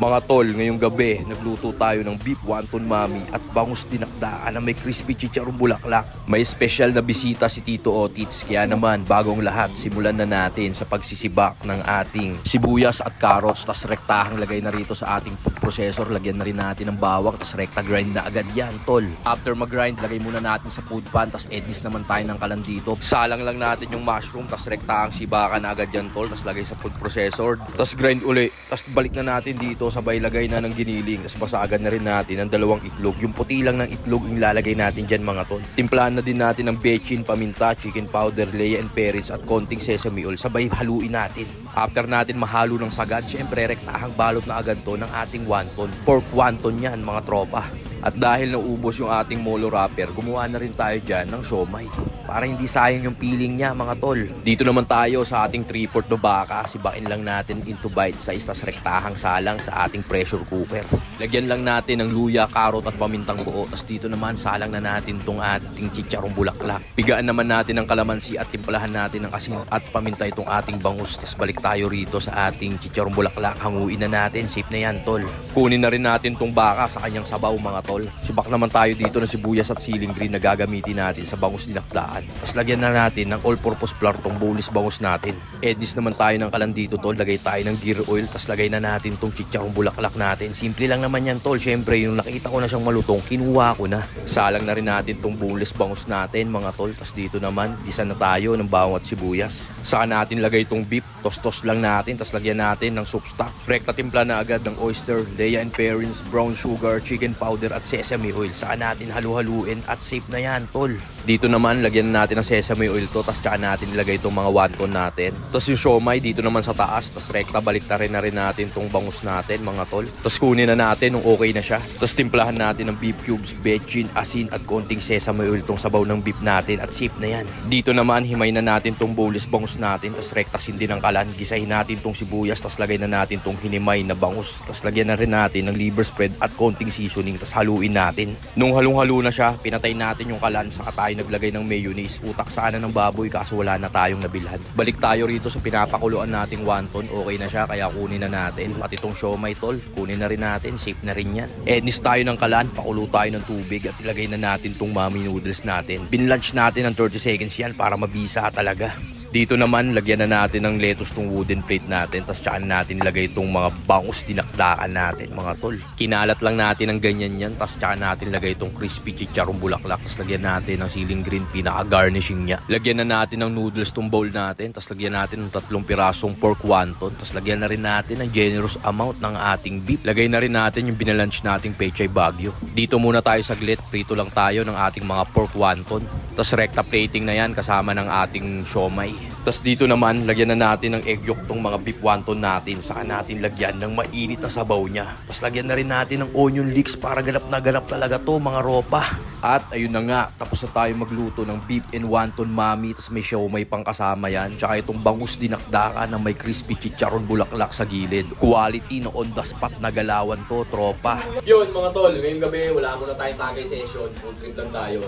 Mga tol, ngayong gabi, nagluto tayo ng beef wonton mami at bangus dinakdaan na may crispy chicharong bulaklak. May special na bisita si Tito Otits, kaya naman bagong lahat, simulan na natin sa pagsisibak ng ating sibuyas at carrots. Tas rektahang lagay na rito sa ating food processor, lagyan na rin natin ng bawang, tas rekta grind na agad yan tol. After mag-grind, lagay muna natin sa food pan, tas ednis naman tayo ng kalan dito. Salang lang natin yung mushroom, tas rektahang sibakan na agad yan tol, tas lagay sa food processor, tas grind uli, tas balik na natin dito, sabay lagay na ng giniling, tas basagan na rin natin ng dalawang itlog. Yung puti lang ng itlog yung lalagay natin dyan mga tol. Timplahan na din natin ng bechin, paminta, chicken powder, leya and perits at konting sesame oil, sabay haluin natin. After natin mahalo ng sagad, syempre rektahang balot na agad to ng ating wonton. Pork wonton yan mga tropa. At dahil naubos yung ating molo wrapper, gumawa na rin tayo dyan ng siomay para hindi sayang yung peeling niya mga tol. Dito naman tayo sa ating 3/4 na baka, sibain lang natin into bites sa istas rektahang salang sa ating pressure cooker. Lagyan lang natin ng luya, karot at pamintang buo. Tapos dito naman salang na natin tong ating chicharong bulaklak. Pigaan naman natin ng kalamansi at timplahan natin ng asin at paminta itong ating bangus. Tapos balik tayo rito sa ating chicharong bulaklak, hanguin na natin, safe na yan tol. Kunin na rin natin tong baka sa kanyang sabaw mga tol. Sibak naman tayo dito ng sibuyas at siling green na gagamitin natin sa bangus dinakdaan. Tapos lagyan na natin ng all-purpose flour tong boneless bangus natin. Ednis naman tayo ng kalan dito tol, lagay tayo ng gear oil, tapos lagay na natin tong chicharong bulaklak natin. Simple lang naman yan tol, syempre yung nakita ko na siyang malutong, kinuha ko na. Salang na rin natin tong boneless bangus natin mga tol. Tapos dito naman, gisa na tayo ng bawang at sibuyas. Saka natin lagay tong beef, tos-tos lang natin, tapos lagyan natin ng soup stock. Rekta timpla na agad ng oyster, leya and perits, brown sugar, chicken powder at sesame oil. Saka natin halu-haluin at safe na yan tol. Dito naman lagyan natin ng sesame oil to, tapos tsaka natin ilagay itong mga wonton natin. Tapos yung siomay dito naman sa taas, tapos rekta balik na rin natin itong bangus natin mga tol. Tapos kunin na natin nung okay na siya. Tapos timplahan natin ng beef cubes, bechin, asin at konting sesame oil tong sabaw ng beef natin at safe na yan. Dito naman himay na natin tong boneless bangus natin, tapos rektasin din ng kalan. Gisahin natin tong sibuyas, tapos lagay na natin tong hinimay na bangus. Tapos lagyan na rin natin ng liver spread at konting seasoning, tapos haluin natin. Nung halong-halo na siya, pinatay natin yung kalan, saka tayo naglagay ng mayonnaise. Utak sana ng baboy kaso wala na tayong nabilhan. Balik tayo rito sa pinapakuluan nating wonton, okay na siya kaya kunin na natin. Pati itong siomay tol, kunin na rin natin, safe na rin yan. Ednis tayo ng kalan, pakulo tayo ng tubig at ilagay na natin tong mami noodles natin. Binlunch natin ng 30 seconds yan para mabisa talaga. Dito naman, lagyan na natin ng lettuce tong wooden plate natin, tapos tsaka natin ilagay itong mga bangus dinakdaan natin mga tol. Kinalat lang natin ng ganyan yan, tapos tsaka natin ilagay itong crispy chicharong bulaklak, tapos lagyan natin ng siling green, pinaka-garnishing niya. Lagyan na natin ng noodles tong bowl natin, tapos lagyan natin ng 3 pirasong pork wonton, tapos lagyan na rin natin ng generous amount ng ating beef. Lagay na rin natin yung binalunch nating pechay bagyo. Dito muna tayo saglit, prito lang tayo ng ating mga pork wonton. Tapos rekta plating na yan kasama ng ating siomay. Tapos dito naman, lagyan na natin ng egg yolk tong mga beef wonton natin. Saka natin lagyan ng mainit na sabaw niya. Tapos lagyan na rin natin ng onion leeks para ganap na ganap talaga to mga ropa. At ayun na nga, tapos na tayo magluto ng beef and wonton mami. Tapos may siomay pang kasama yan. Tsaka itong bangus dinakdakan na may crispy chicharon bulaklak sa gilid. Quality na on the spot na galawan to, tropa. Yun mga tol, ngayong gabi wala muna tayong tagay session. Full trip lang tayo.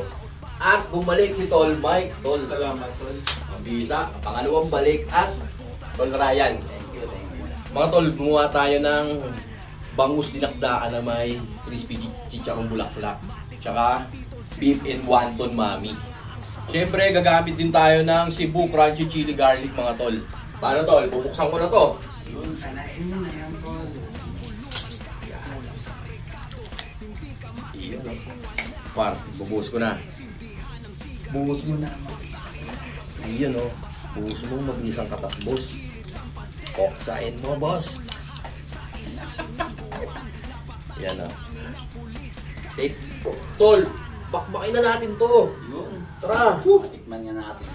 At bumalik si Tol Mike. Tol, salamat Tol. Mabisa, pangalawang balik at Tol Ryan. Thank you. Mga Tol, gumawa tayo ng bangus dinakdaan na may crispy chicharong bulaklak. Tsaka beef and wonton mami. Siyempre, gagamit din tayo ng Cebu crunchy chili garlic mga Tol. Paano Tol? Bubuksan ko na to. Yun, kanain mo na yan Tol. Iyon. Par, bubuhos ko na. Buhos mo na mabisang katas. Iyon o. Buhos mo mabisang katas, boss. Koksain mo, boss. Yan o. Tape. Tol, bakbakin na natin to. Yun. Tara. Tikman nga natin.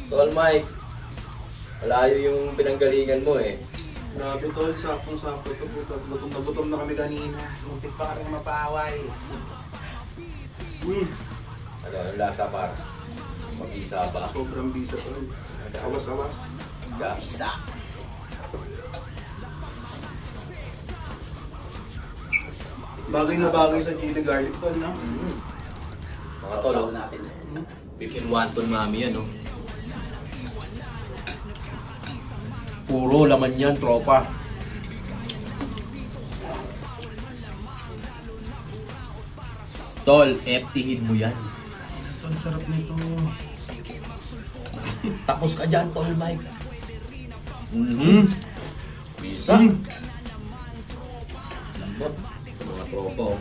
Tol Mike. Malayo yung pinanggalingan mo eh. Grabe Tol, saktong-sakto ito. Gutom na gutom na kami kanina. Muntik pa kami mapaway. Ano, yung lasa par? Mag-isa ba? Sobrang bisa Tol. Awas-awas. Isa. Bagay na bagay sa chili garlic Tol, no? Mga tol, natin. Beef and wonton mami yan, no? Puro laman yan, tropa. Tol, FT-hin mo yan. Tol, sarap nito. Tapos ka dyan, Tol Mike. Bisa. Lambot. Mga tropo.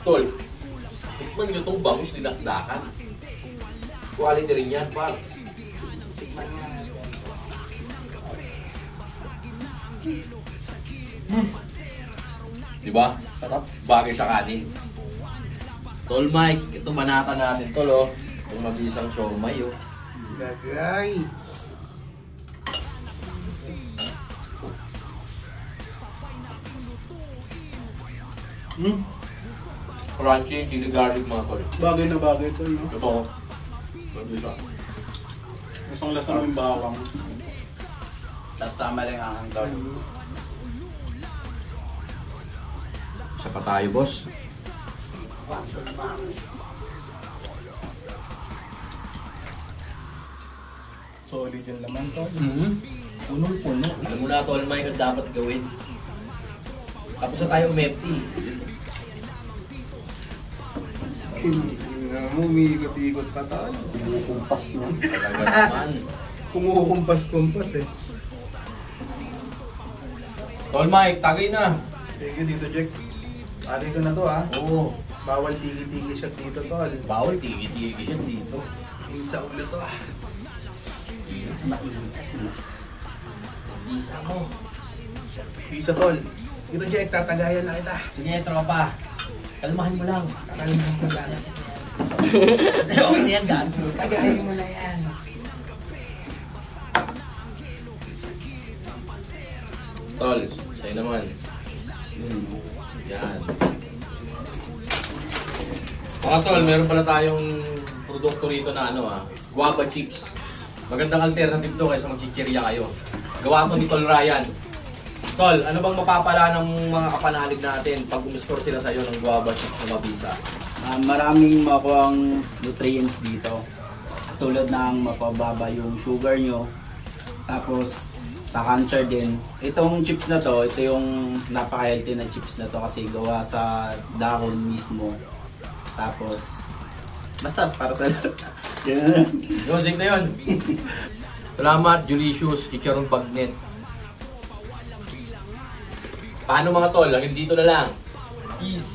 Tol, tikman nyo itong bangus dinakdakan. Quality rin yan, par. Tikman nga natin. Diba? Sarap. Bagay sa kanin. Tol Mike, ito banata natin, Tol, oh. Itong mabisang siomay, oh. Gagay. Crunchy, chili garlic, mga Tol. Bagay na bagay ito, no? Totoo. Mabisa. Isang lasa ng bawang. Tapos tama lang ang tol. Isa pa tayo, boss. Solid yung laman to. Punong-puno. Alam mo na, Tol Mike, ang dapat gawin. Tapos na tayo umepti. Umiikot-ikot pa tayo. Kumpas niya. Talaga naman. Kumukumpas-kumpas eh. Tol Mike, tagay na. Thank you dito, Jack. Agay ko na to, ha? Oo. Bawal tigi-tigi shot dito, tol. Bawal, tigi-tigi siya dito. Init sa ulo to, ah. Mainit sa ulo. Isa mo. Pisa, tol. Dito, Jack. Tatagayan na kita. Sige, tropa. Kalmahan mo lang. Tatagayan mo lang. Okay na yan, gago. Tagayin mo na yan. Tol, sa'yo naman. Yan. Mga tol, meron pala tayong produkto rito na guava chips. Magandang alternative to kaysa magchichirya kayo. Gawa to ni Tol Ryan. Tol, ano bang mapapala ng mga kapanalig natin pag umiscore sila sa'yo ng guava chips na mabisa? Maraming makuhang nutrients dito. Tulad ng mapababa yung sugar nyo. Tapos sa cancer din. Itong chips na to, ito yung napaka-healthy na chips na to kasi gawa sa dahon mismo. Tapos basta para sa Music na yun. Salamat, Julicious, Chicharon Bagnet. Paano mga tol? Hanggang dito na lang. Peace.